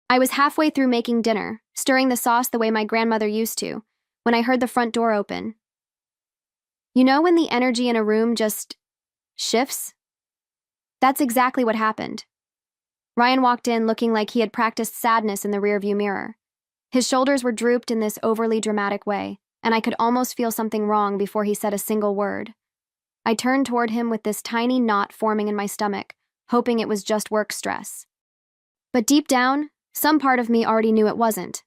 I was halfway through making dinner, stirring the sauce the way my grandmother used to, when I heard the front door open. You know when the energy in a room just shifts? That's exactly what happened. Ryan walked in looking like he had practiced sadness in the rearview mirror. His shoulders were drooped in this overly dramatic way, and I could almost feel something wrong before he said a single word. I turned toward him with this tiny knot forming in my stomach, hoping it was just work stress. But deep down, some part of me already knew it wasn't.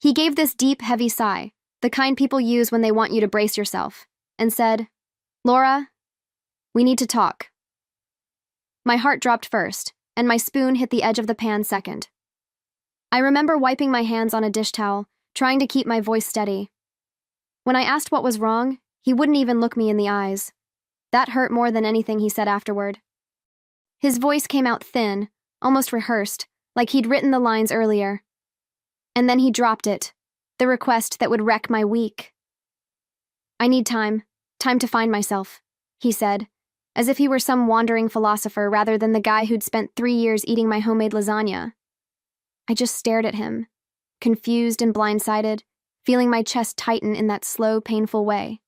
He gave this deep, heavy sigh, the kind people use when they want you to brace yourself, and said, "Laura, we need to talk." My heart dropped first, and my spoon hit the edge of the pan second. I remember wiping my hands on a dish towel, trying to keep my voice steady. When I asked what was wrong, he wouldn't even look me in the eyes. That hurt more than anything he said afterward. His voice came out thin, almost rehearsed, like he'd written the lines earlier. And then he dropped it, the request that would wreck my week. "I need time to find myself," he said, as if he were some wandering philosopher rather than the guy who'd spent 3 years eating my homemade lasagna. I just stared at him, confused and blindsided, feeling my chest tighten in that slow, painful way.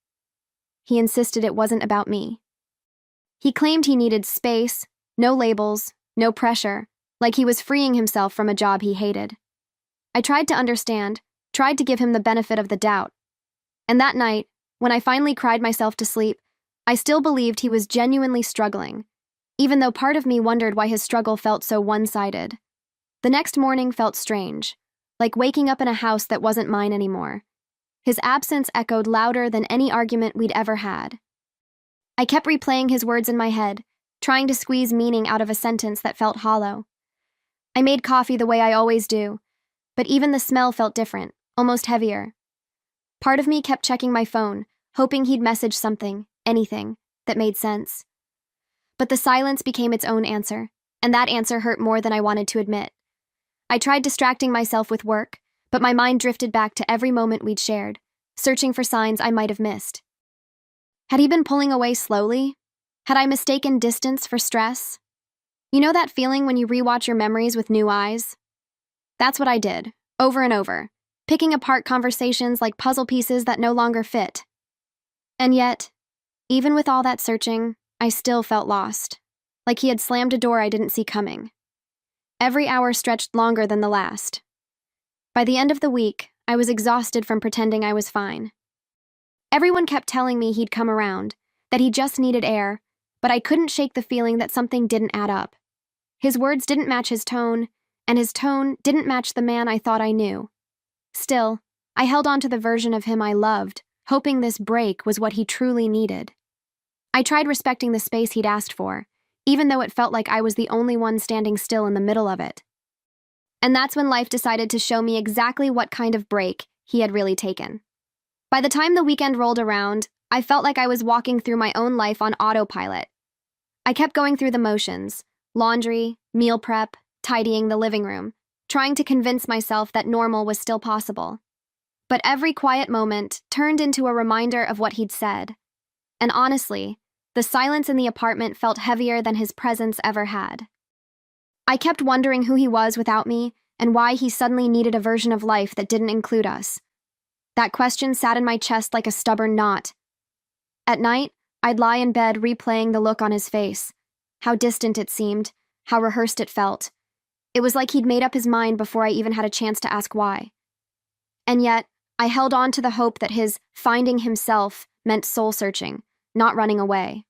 He insisted it wasn't about me. He claimed he needed space, no labels, no pressure, like he was freeing himself from a job he hated. I tried to understand, tried to give him the benefit of the doubt. And that night, when I finally cried myself to sleep, I still believed he was genuinely struggling, even though part of me wondered why his struggle felt so one-sided. The next morning felt strange, like waking up in a house that wasn't mine anymore. His absence echoed louder than any argument we'd ever had. I kept replaying his words in my head, trying to squeeze meaning out of a sentence that felt hollow. I made coffee the way I always do, but even the smell felt different, almost heavier. Part of me kept checking my phone, hoping he'd message something, anything, that made sense. But the silence became its own answer, and that answer hurt more than I wanted to admit. I tried distracting myself with work, but my mind drifted back to every moment we'd shared, searching for signs I might have missed. Had he been pulling away slowly? Had I mistaken distance for stress? You know that feeling when you rewatch your memories with new eyes? That's what I did, over and over, picking apart conversations like puzzle pieces that no longer fit. And yet, even with all that searching, I still felt lost, like he had slammed a door I didn't see coming. Every hour stretched longer than the last. By the end of the week, I was exhausted from pretending I was fine. Everyone kept telling me he'd come around, that he just needed air, but I couldn't shake the feeling that something didn't add up. His words didn't match his tone, and his tone didn't match the man I thought I knew. Still, I held on to the version of him I loved, hoping this break was what he truly needed. I tried respecting the space he'd asked for, even though it felt like I was the only one standing still in the middle of it. And that's when life decided to show me exactly what kind of break he had really taken. By the time the weekend rolled around, I felt like I was walking through my own life on autopilot. I kept going through the motions, laundry, meal prep, tidying the living room, trying to convince myself that normal was still possible. But every quiet moment turned into a reminder of what he'd said. And honestly, the silence in the apartment felt heavier than his presence ever had. I kept wondering who he was without me and why he suddenly needed a version of life that didn't include us. That question sat in my chest like a stubborn knot. At night, I'd lie in bed replaying the look on his face, how distant it seemed, how rehearsed it felt. It was like he'd made up his mind before I even had a chance to ask why. And yet, I held on to the hope that his finding himself meant soul-searching, not running away.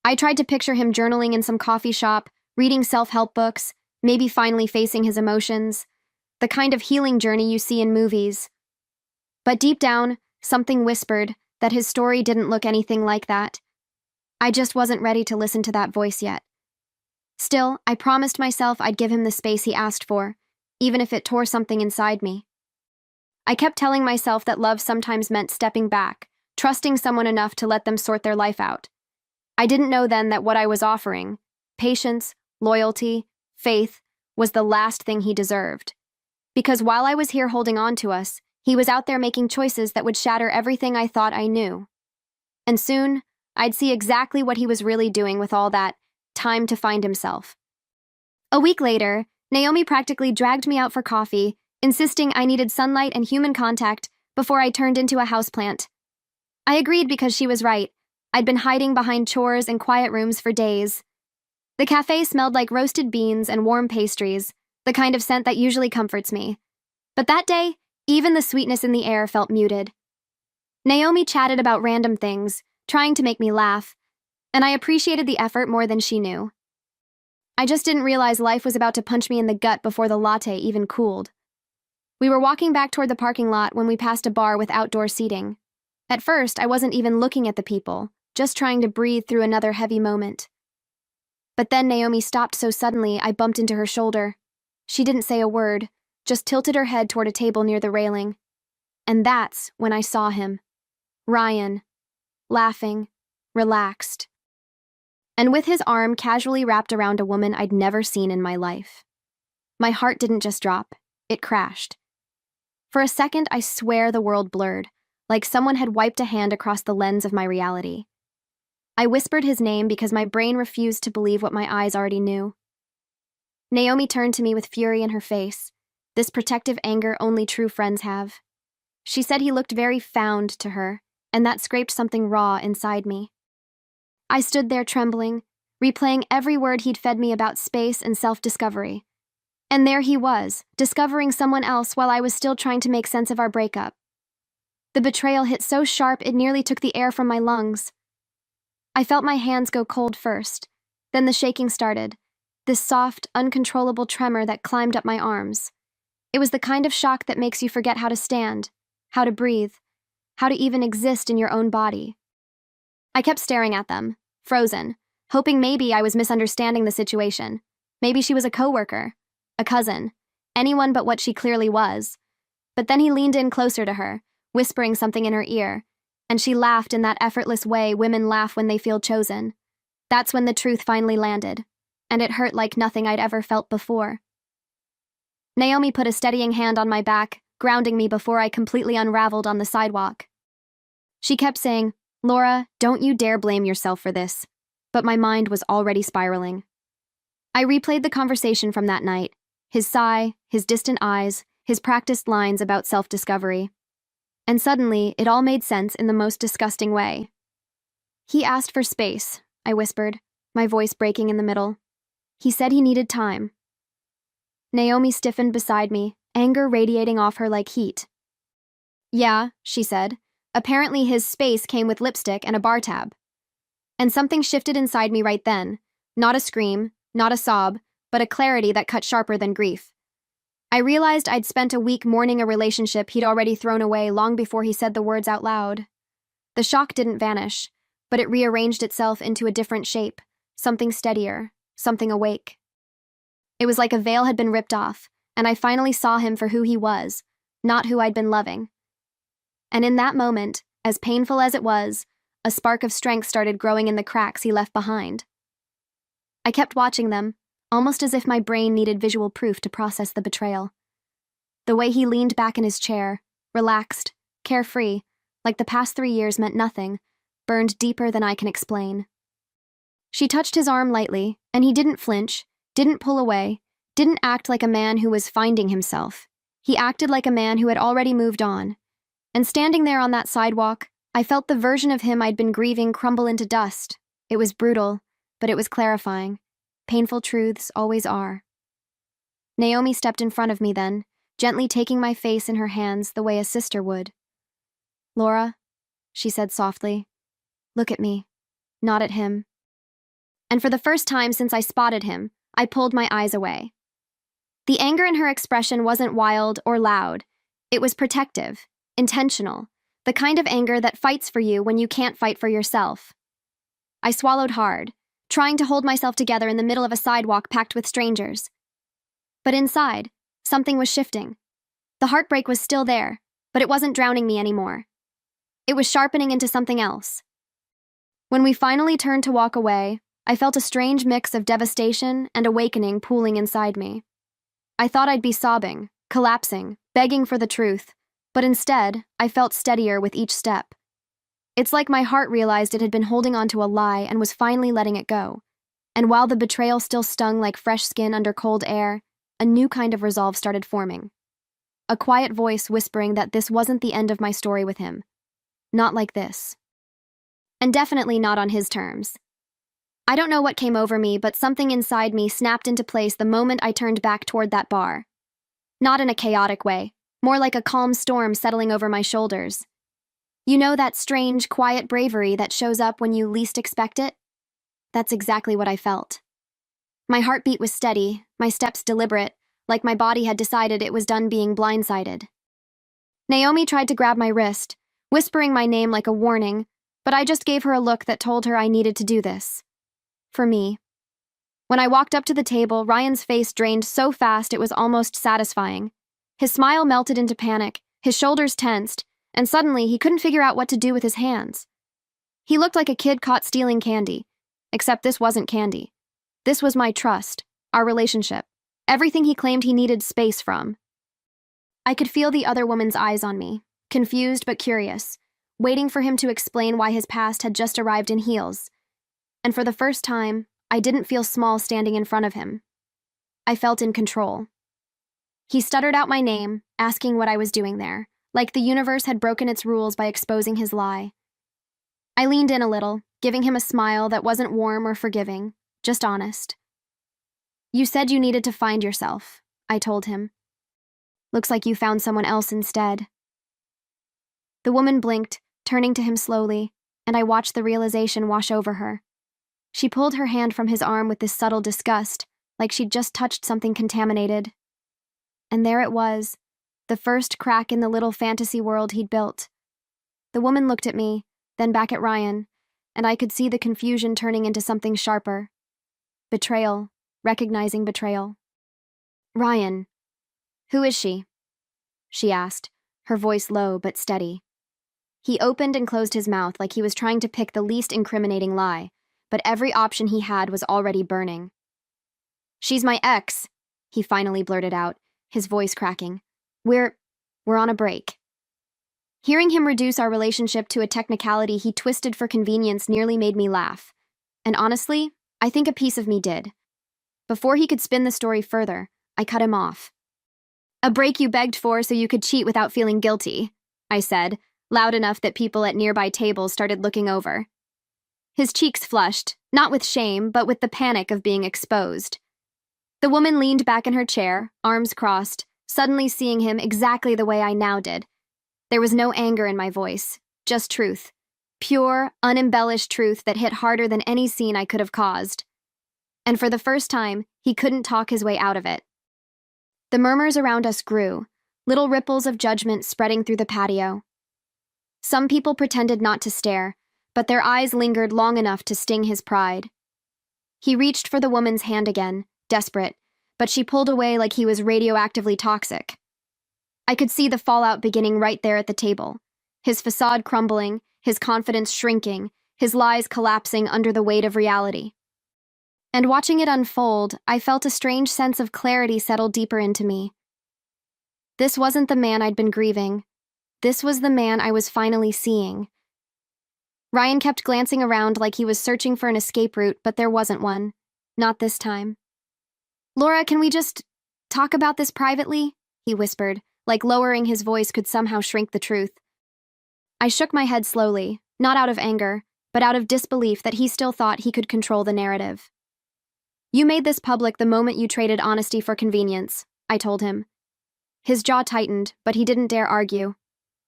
I tried to picture him journaling in some coffee shop, reading self-help books, maybe finally facing his emotions, the kind of healing journey you see in movies. But deep down, something whispered that his story didn't look anything like that. I just wasn't ready to listen to that voice yet. Still, I promised myself I'd give him the space he asked for, even if it tore something inside me. I kept telling myself that love sometimes meant stepping back, trusting someone enough to let them sort their life out. I didn't know then that what I was offering, patience, loyalty, faith, was the last thing he deserved. Because while I was here holding on to us, he was out there making choices that would shatter everything I thought I knew. And soon, I'd see exactly what he was really doing with all that time to find himself. A week later, Naomi practically dragged me out for coffee, insisting I needed sunlight and human contact before I turned into a houseplant. I agreed because she was right. I'd been hiding behind chores and quiet rooms for days. The cafe smelled like roasted beans and warm pastries, the kind of scent that usually comforts me. But that day, even the sweetness in the air felt muted. Naomi chatted about random things, trying to make me laugh, and I appreciated the effort more than she knew. I just didn't realize life was about to punch me in the gut before the latte even cooled. We were walking back toward the parking lot when we passed a bar with outdoor seating. At first, I wasn't even looking at the people, just trying to breathe through another heavy moment. But then Naomi stopped so suddenly I bumped into her shoulder. She didn't say a word, just tilted her head toward a table near the railing. And that's when I saw him. Ryan. Laughing. Relaxed. And with his arm casually wrapped around a woman I'd never seen in my life. My heart didn't just drop, it crashed. For a second, I swear the world blurred, like someone had wiped a hand across the lens of my reality. I whispered his name because my brain refused to believe what my eyes already knew. Naomi turned to me with fury in her face, this protective anger only true friends have. She said he looked very found to her, and that scraped something raw inside me. I stood there trembling, replaying every word he'd fed me about space and self-discovery. And there he was, discovering someone else while I was still trying to make sense of our breakup. The betrayal hit so sharp it nearly took the air from my lungs. I felt my hands go cold first, then the shaking started, this soft, uncontrollable tremor that climbed up my arms. It was the kind of shock that makes you forget how to stand, how to breathe, how to even exist in your own body. I kept staring at them, frozen, hoping maybe I was misunderstanding the situation. Maybe she was a coworker, a cousin, anyone but what she clearly was. But then he leaned in closer to her, whispering something in her ear, and she laughed in that effortless way women laugh when they feel chosen. That's when the truth finally landed, and it hurt like nothing I'd ever felt before. Naomi put a steadying hand on my back, grounding me before I completely unraveled on the sidewalk. She kept saying, "Laura, don't you dare blame yourself for this." But my mind was already spiraling. I replayed the conversation from that night, his sigh, his distant eyes, his practiced lines about self-discovery. And suddenly, it all made sense in the most disgusting way. "He asked for space," I whispered, my voice breaking in the middle. "He said he needed time." Naomi stiffened beside me, anger radiating off her like heat. "Yeah," she said. Apparently his space came with lipstick and a bar tab. And something shifted inside me right then. Not a scream, not a sob, but a clarity that cut sharper than grief. I realized I'd spent a week mourning a relationship he'd already thrown away long before he said the words out loud. The shock didn't vanish, but it rearranged itself into a different shape, something steadier, something awake. It was like a veil had been ripped off, and I finally saw him for who he was, not who I'd been loving. And in that moment, as painful as it was, a spark of strength started growing in the cracks he left behind. I kept watching them, almost as if my brain needed visual proof to process the betrayal. The way he leaned back in his chair, relaxed, carefree, like the past 3 years meant nothing, burned deeper than I can explain. She touched his arm lightly, and he didn't flinch, didn't pull away, didn't act like a man who was finding himself. He acted like a man who had already moved on. And standing there on that sidewalk, I felt the version of him I'd been grieving crumble into dust. It was brutal, but it was clarifying. Painful truths always are. Naomi stepped in front of me then, gently taking my face in her hands the way a sister would. "Laura," she said softly, "look at me, not at him." And for the first time since I spotted him, I pulled my eyes away. The anger in her expression wasn't wild or loud. It was protective, intentional, the kind of anger that fights for you when you can't fight for yourself. I swallowed hard, trying to hold myself together in the middle of a sidewalk packed with strangers. But inside, something was shifting. The heartbreak was still there, but it wasn't drowning me anymore. It was sharpening into something else. When we finally turned to walk away, I felt a strange mix of devastation and awakening pooling inside me. I thought I'd be sobbing, collapsing, begging for the truth, but instead, I felt steadier with each step. It's like my heart realized it had been holding onto a lie and was finally letting it go. And while the betrayal still stung like fresh skin under cold air, a new kind of resolve started forming. A quiet voice whispering that this wasn't the end of my story with him. Not like this. And definitely not on his terms. I don't know what came over me, but something inside me snapped into place the moment I turned back toward that bar. Not in a chaotic way, more like a calm storm settling over my shoulders. You know that strange, quiet bravery that shows up when you least expect it? That's exactly what I felt. My heartbeat was steady, my steps deliberate, like my body had decided it was done being blindsided. Naomi tried to grab my wrist, whispering my name like a warning, but I just gave her a look that told her I needed to do this. For me. When I walked up to the table, Ryan's face drained so fast it was almost satisfying. His smile melted into panic, his shoulders tensed, and suddenly he couldn't figure out what to do with his hands. He looked like a kid caught stealing candy, except this wasn't candy. This was my trust, our relationship, everything he claimed he needed space from. I could feel the other woman's eyes on me, confused but curious, waiting for him to explain why his past had just arrived in heels. And for the first time, I didn't feel small standing in front of him. I felt in control. He stuttered out my name, asking what I was doing there, like the universe had broken its rules by exposing his lie. I leaned in a little, giving him a smile that wasn't warm or forgiving, just honest. You said you needed to find yourself, I told him. Looks like you found someone else instead. The woman blinked, turning to him slowly, and I watched the realization wash over her. She pulled her hand from his arm with this subtle disgust, like she'd just touched something contaminated. And there it was, the first crack in the little fantasy world he'd built. The woman looked at me, then back at Ryan, and I could see the confusion turning into something sharper. Betrayal, recognizing betrayal. Ryan, who is she? She asked, her voice low but steady. He opened and closed his mouth like he was trying to pick the least incriminating lie, but every option he had was already burning. She's my ex, he finally blurted out, his voice cracking. We're on a break. Hearing him reduce our relationship to a technicality he twisted for convenience nearly made me laugh. And honestly, I think a piece of me did. Before he could spin the story further, I cut him off. A break you begged for so you could cheat without feeling guilty, I said, loud enough that people at nearby tables started looking over. His cheeks flushed, not with shame, but with the panic of being exposed. The woman leaned back in her chair, arms crossed, suddenly seeing him exactly the way I now did. There was no anger in my voice, just truth. Pure, unembellished truth that hit harder than any scene I could have caused. And for the first time, he couldn't talk his way out of it. The murmurs around us grew, little ripples of judgment spreading through the patio. Some people pretended not to stare, but their eyes lingered long enough to sting his pride. He reached for the woman's hand again, desperate, but she pulled away like he was radioactively toxic. I could see the fallout beginning right there at the table, his facade crumbling, his confidence shrinking, his lies collapsing under the weight of reality. And watching it unfold, I felt a strange sense of clarity settle deeper into me. This wasn't the man I'd been grieving. This was the man I was finally seeing. Ryan kept glancing around like he was searching for an escape route, but there wasn't one. Not this time. Laura, can we just talk about this privately? He whispered, like lowering his voice could somehow shrink the truth. I shook my head slowly, not out of anger, but out of disbelief that he still thought he could control the narrative. You made this public the moment you traded honesty for convenience, I told him. His jaw tightened, but he didn't dare argue.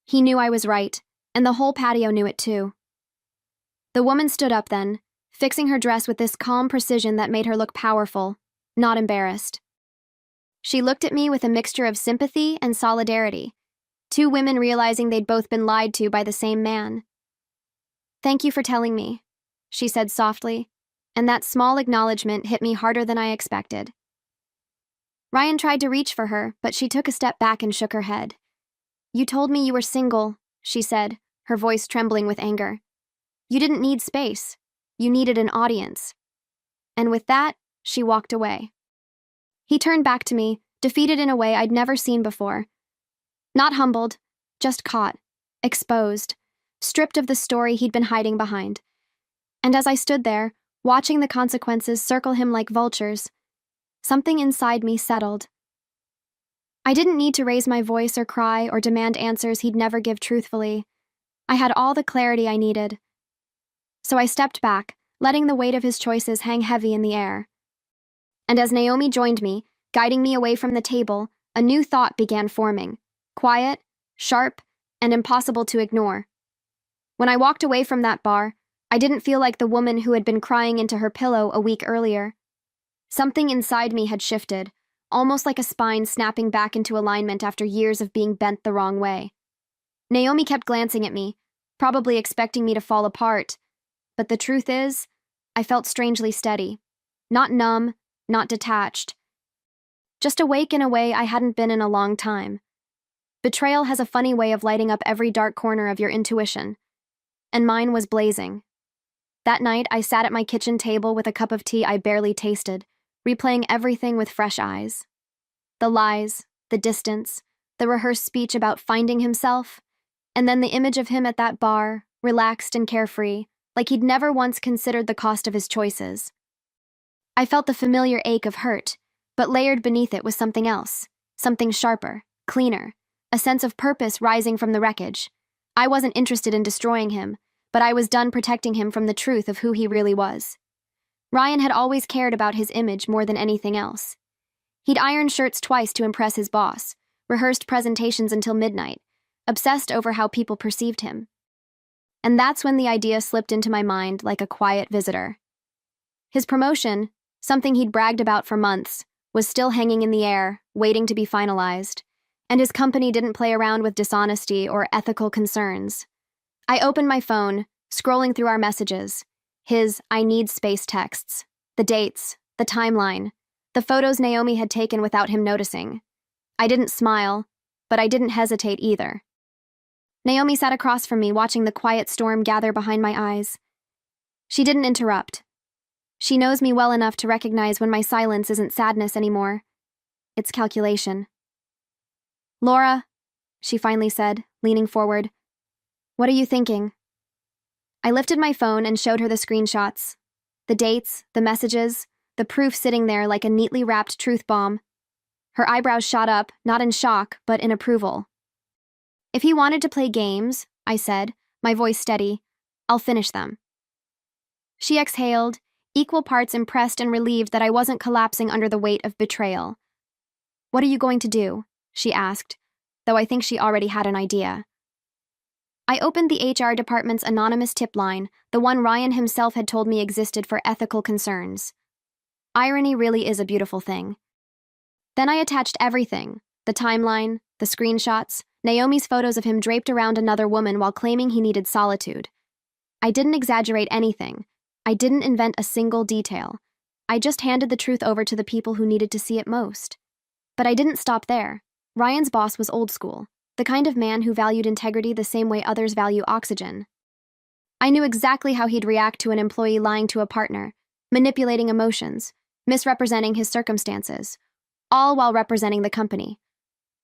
He knew I was right, and the whole patio knew it too. The woman stood up then, fixing her dress with this calm precision that made her look powerful, not embarrassed. She looked at me with a mixture of sympathy and solidarity, two women realizing they'd both been lied to by the same man. Thank you for telling me, she said softly, and that small acknowledgement hit me harder than I expected. Ryan tried to reach for her, but she took a step back and shook her head. You told me you were single, she said, her voice trembling with anger. You didn't need space. You needed an audience. And with that, she walked away. He turned back to me, defeated in a way I'd never seen before. Not humbled, just caught, exposed, stripped of the story he'd been hiding behind. And as I stood there, watching the consequences circle him like vultures, something inside me settled, I didn't need to raise my voice or cry or demand answers he'd never give truthfully. I had all the clarity I needed. So I stepped back, letting the weight of his choices hang heavy in the air. And as Naomi joined me, guiding me away from the table, a new thought began forming. Quiet, sharp, and impossible to ignore. When I walked away from that bar, I didn't feel like the woman who had been crying into her pillow a week earlier. Something inside me had shifted, almost like a spine snapping back into alignment after years of being bent the wrong way. Naomi kept glancing at me, probably expecting me to fall apart. But the truth is, I felt strangely steady. Not numb, not detached. Just awake in a way I hadn't been in a long time. Betrayal has a funny way of lighting up every dark corner of your intuition. And mine was blazing. That night, I sat at my kitchen table with a cup of tea I barely tasted, replaying everything with fresh eyes. The lies, the distance, the rehearsed speech about finding himself, and then the image of him at that bar, relaxed and carefree, like he'd never once considered the cost of his choices. I felt the familiar ache of hurt, but layered beneath it was something else, something sharper, cleaner, a sense of purpose rising from the wreckage. I wasn't interested in destroying him, but I was done protecting him from the truth of who he really was. Ryan had always cared about his image more than anything else. He'd ironed shirts twice to impress his boss, rehearsed presentations until midnight, obsessed over how people perceived him. And that's when the idea slipped into my mind like a quiet visitor. His promotion, something he'd bragged about for months, was still hanging in the air, waiting to be finalized, and his company didn't play around with dishonesty or ethical concerns. I opened my phone, scrolling through our messages, his "I need space" texts, the dates, the timeline, the photos Naomi had taken without him noticing. I didn't smile, but I didn't hesitate either. Naomi sat across from me, watching the quiet storm gather behind my eyes. She didn't interrupt. She knows me well enough to recognize when my silence isn't sadness anymore. It's calculation. "Laura," she finally said, leaning forward, "what are you thinking?" I lifted my phone and showed her the screenshots. The dates, the messages, the proof sitting there like a neatly wrapped truth bomb. Her eyebrows shot up, not in shock, but in approval. "If he wanted to play games," I said, my voice steady, "I'll finish them." She exhaled, equal parts impressed and relieved that I wasn't collapsing under the weight of betrayal. "What are you going to do?" she asked, though I think she already had an idea. I opened the HR department's anonymous tip line, the one Ryan himself had told me existed for ethical concerns. Irony really is a beautiful thing. Then I attached everything, the timeline, the screenshots, Naomi's photos of him draped around another woman while claiming he needed solitude. I didn't exaggerate anything. I didn't invent a single detail. I just handed the truth over to the people who needed to see it most. But I didn't stop there. Ryan's boss was old school, the kind of man who valued integrity the same way others value oxygen. I knew exactly how he'd react to an employee lying to a partner, manipulating emotions, misrepresenting his circumstances, all while representing the company.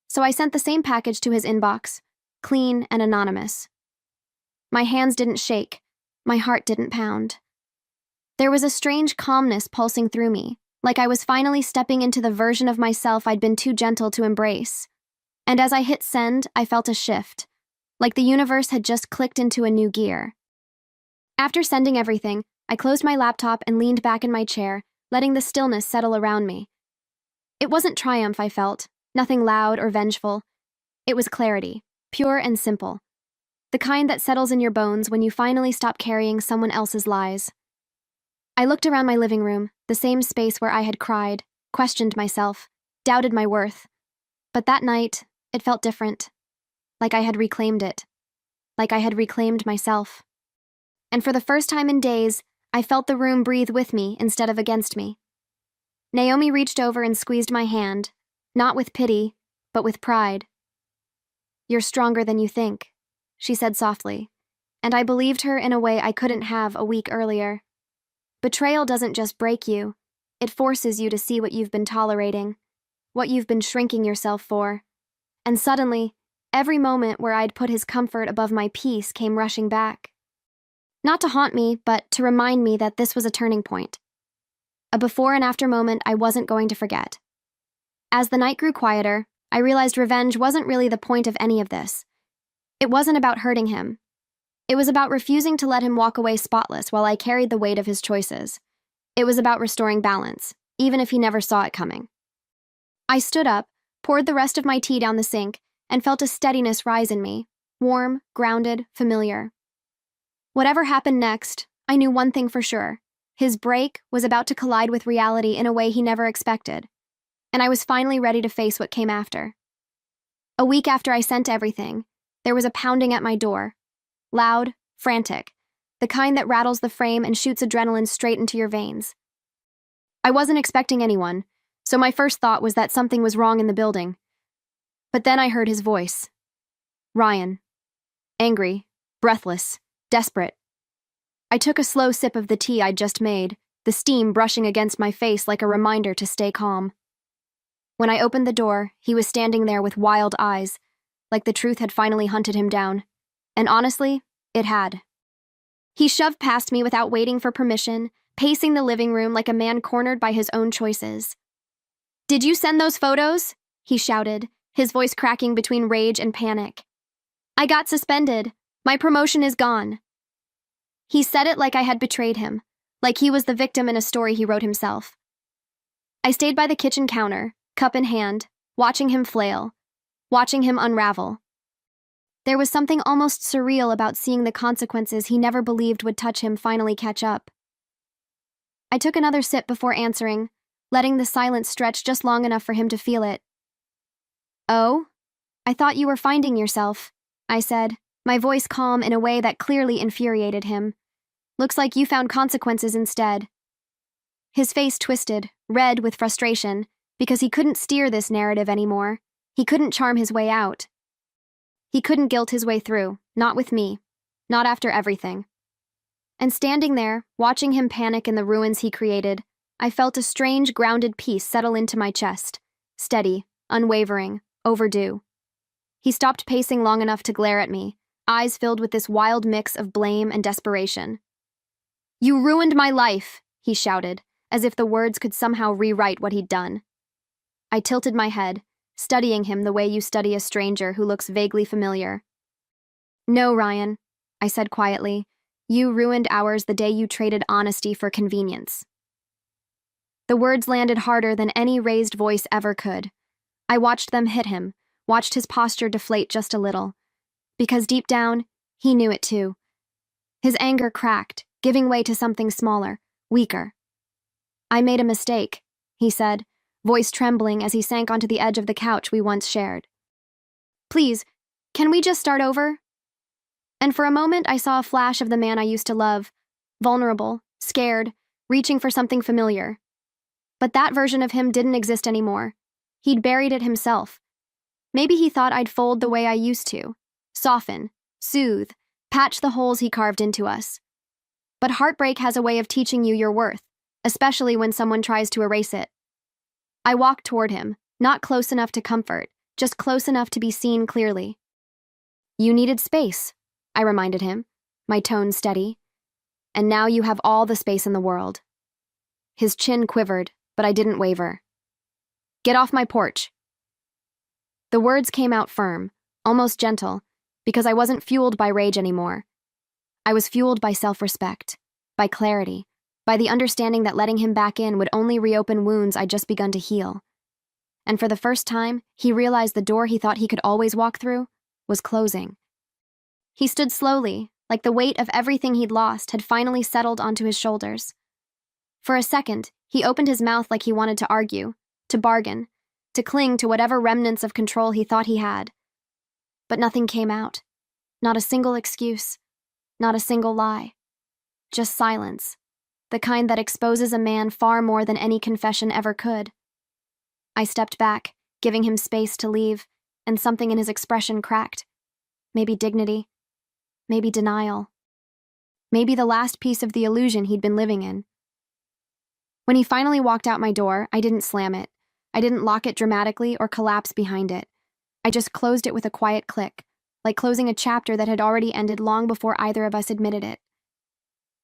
So I sent the same package to his inbox, clean and anonymous. My hands didn't shake, my heart didn't pound. There was a strange calmness pulsing through me, like I was finally stepping into the version of myself I'd been too gentle to embrace. And as I hit send, I felt a shift, like the universe had just clicked into a new gear. After sending everything, I closed my laptop and leaned back in my chair, letting the stillness settle around me. It wasn't triumph I felt, nothing loud or vengeful. It was clarity, pure and simple. The kind that settles in your bones when you finally stop carrying someone else's lies. I looked around my living room, the same space where I had cried, questioned myself, doubted my worth. But that night, it felt different. Like I had reclaimed it. Like I had reclaimed myself. And for the first time in days, I felt the room breathe with me instead of against me. Naomi reached over and squeezed my hand, not with pity, but with pride. "You're stronger than you think," she said softly, and I believed her in a way I couldn't have a week earlier. Betrayal doesn't just break you, it forces you to see what you've been tolerating, what you've been shrinking yourself for. And suddenly, every moment where I'd put his comfort above my peace came rushing back. Not to haunt me, but to remind me that this was a turning point. A before and after moment I wasn't going to forget. As the night grew quieter, I realized revenge wasn't really the point of any of this. It wasn't about hurting him. It was about refusing to let him walk away spotless while I carried the weight of his choices. It was about restoring balance, even if he never saw it coming. I stood up, poured the rest of my tea down the sink, and felt a steadiness rise in me, warm, grounded, familiar. Whatever happened next, I knew one thing for sure. His break was about to collide with reality in a way he never expected, and I was finally ready to face what came after. A week after I sent everything, there was a pounding at my door. Loud, frantic, the kind that rattles the frame and shoots adrenaline straight into your veins. I wasn't expecting anyone, so my first thought was that something was wrong in the building. But then I heard his voice. Ryan. Angry, breathless, desperate. I took a slow sip of the tea I'd just made, the steam brushing against my face like a reminder to stay calm. When I opened the door, he was standing there with wild eyes, like the truth had finally hunted him down. And honestly, it had. He shoved past me without waiting for permission, pacing the living room like a man cornered by his own choices. "Did you send those photos?" he shouted, his voice cracking between rage and panic. "I got suspended. My promotion is gone." He said it like I had betrayed him, like he was the victim in a story he wrote himself. I stayed by the kitchen counter, cup in hand, watching him flail, watching him unravel. There was something almost surreal about seeing the consequences he never believed would touch him finally catch up. I took another sip before answering, letting the silence stretch just long enough for him to feel it. "Oh? I thought you were finding yourself," I said, my voice calm in a way that clearly infuriated him. "Looks like you found consequences instead." His face twisted, red with frustration, because he couldn't steer this narrative anymore. He couldn't charm his way out. He couldn't guilt his way through, not with me, not after everything. And standing there, watching him panic in the ruins he created, I felt a strange, grounded peace settle into my chest, steady, unwavering, overdue. He stopped pacing long enough to glare at me, eyes filled with this wild mix of blame and desperation. "You ruined my life," he shouted, as if the words could somehow rewrite what he'd done. I tilted my head, studying him the way you study a stranger who looks vaguely familiar. "No, Ryan," I said quietly. "You ruined ours the day you traded honesty for convenience." The words landed harder than any raised voice ever could. I watched them hit him, watched his posture deflate just a little. Because deep down, he knew it too. His anger cracked, giving way to something smaller, weaker. "I made a mistake," he said, voice trembling as he sank onto the edge of the couch we once shared. "Please, can we just start over?" And for a moment I saw a flash of the man I used to love, vulnerable, scared, reaching for something familiar. But that version of him didn't exist anymore. He'd buried it himself. Maybe he thought I'd fold the way I used to, soften, soothe, patch the holes he carved into us. But heartbreak has a way of teaching you your worth, especially when someone tries to erase it. I walked toward him, not close enough to comfort, just close enough to be seen clearly. "You needed space," I reminded him, my tone steady. "And now you have all the space in the world." His chin quivered, but I didn't waver. "Get off my porch." The words came out firm, almost gentle, because I wasn't fueled by rage anymore. I was fueled by self-respect, by clarity, by the understanding that letting him back in would only reopen wounds I'd just begun to heal. And for the first time, he realized the door he thought he could always walk through was closing. He stood slowly, like the weight of everything he'd lost had finally settled onto his shoulders. For a second, he opened his mouth like he wanted to argue, to bargain, to cling to whatever remnants of control he thought he had. But nothing came out. Not a single excuse. Not a single lie. Just silence. The kind that exposes a man far more than any confession ever could. I stepped back, giving him space to leave, and something in his expression cracked. Maybe dignity. Maybe denial. Maybe the last piece of the illusion he'd been living in. When he finally walked out my door, I didn't slam it. I didn't lock it dramatically or collapse behind it. I just closed it with a quiet click, like closing a chapter that had already ended long before either of us admitted it.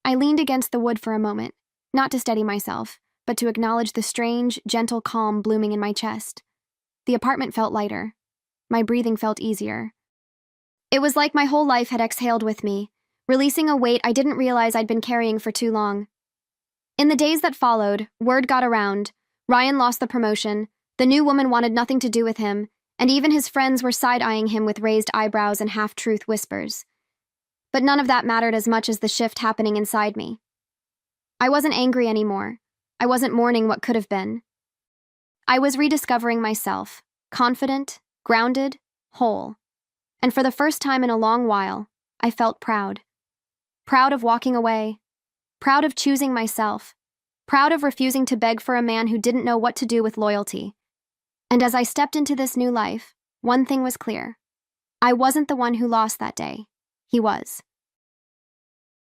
I leaned against the wood for a moment, not to steady myself, but to acknowledge the strange, gentle calm blooming in my chest. The apartment felt lighter. My breathing felt easier. It was like my whole life had exhaled with me, releasing a weight I didn't realize I'd been carrying for too long. In the days that followed, word got around. Ryan lost the promotion, the new woman wanted nothing to do with him, and even his friends were side-eyeing him with raised eyebrows and half-truth whispers. But none of that mattered as much as the shift happening inside me. I wasn't angry anymore. I wasn't mourning what could have been. I was rediscovering myself, confident, grounded, whole. And for the first time in a long while, I felt proud. Proud of walking away. Proud of choosing myself. Proud of refusing to beg for a man who didn't know what to do with loyalty. And as I stepped into this new life, one thing was clear. I wasn't the one who lost that day. He was.